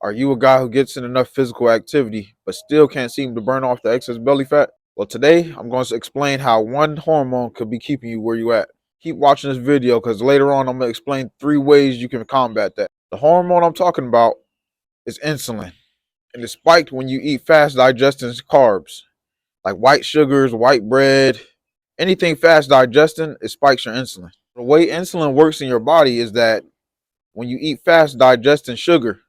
Are you a guy who gets in enough physical activity but still can't seem to burn off the excess belly fat? Well, today I'm going to explain how one hormone could be keeping you where you at. Keep watching this video because later on I'm going to explain 3 ways you can combat that. The hormone I'm talking about is insulin, and it's spiked when you eat fast digesting carbs like white sugars, white bread, anything fast digesting, it spikes your insulin. The way insulin works in your body is that when you eat fast digesting sugar,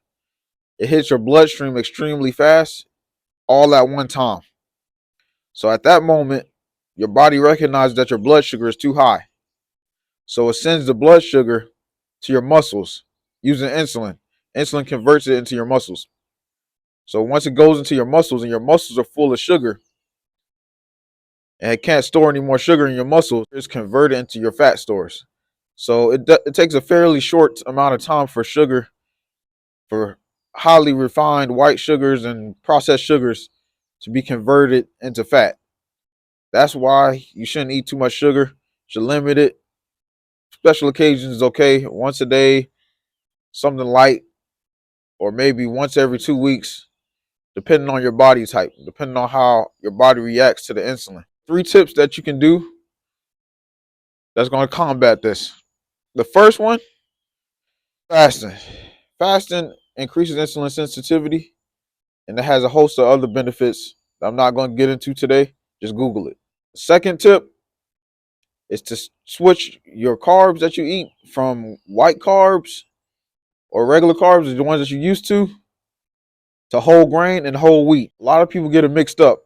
it hits your bloodstream extremely fast all at one time. So at that moment, your body recognizes that your blood sugar is too high. So it sends the blood sugar to your muscles using insulin. Insulin converts it into your muscles. So once it goes into your muscles and your muscles are full of sugar and it can't store any more sugar in your muscles, it's converted into your fat stores. So it takes a fairly short amount of time for sugar, for highly refined white sugars and processed sugars to be converted into fat. That's why you shouldn't eat too much sugar. You should limit it. Special occasions is okay. Once a day, something light, or maybe once every 2 weeks, depending on your body type, depending on how your body reacts to the insulin. 3 tips that you can do that's going to combat this. The first one, fasting. Fasting increases insulin sensitivity, and it has a host of other benefits that I'm not going to get into today. Just Google it. The second tip is to switch your carbs that you eat from white carbs or regular carbs, the ones that you're used to whole grain and whole wheat. A lot of people get it mixed up.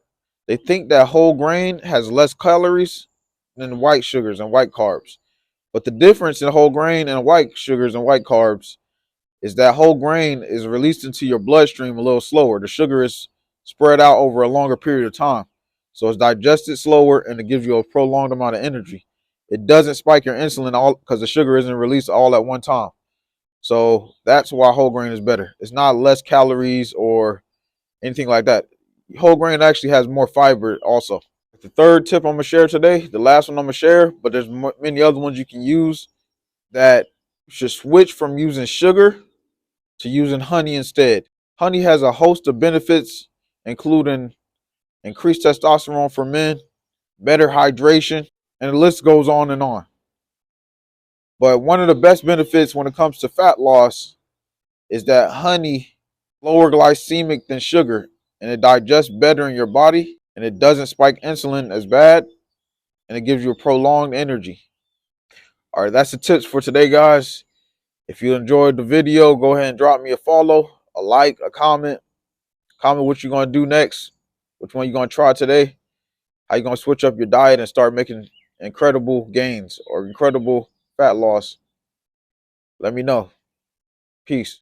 They think that whole grain has less calories than white sugars and white carbs. But the difference in whole grain and white sugars and white carbs is that whole grain is released into your bloodstream a little slower. The sugar is spread out over a longer period of time. So it's digested slower and it gives you a prolonged amount of energy. It doesn't spike your insulin all because the sugar isn't released all at one time. So that's why whole grain is better. It's not less calories or anything like that. Whole grain actually has more fiber also. The third tip I'm going to share today, the last one I'm going to share, but there's many other ones you can use, that you should switch from using sugar to using honey instead. Honey has a host of benefits, including increased testosterone for men, better hydration, and the list goes on and on. But one of the best benefits when it comes to fat loss is that honey lower glycemic than sugar, and it digests better in your body, and it doesn't spike insulin as bad, and it gives you a prolonged energy. All right, that's the tips for today, guys. If you enjoyed the video, go ahead and drop me a follow, a like, a comment. Comment what you're going to do next, which one you're going to try today, how you're going to switch up your diet and start making incredible gains or incredible fat loss. Let me know. Peace.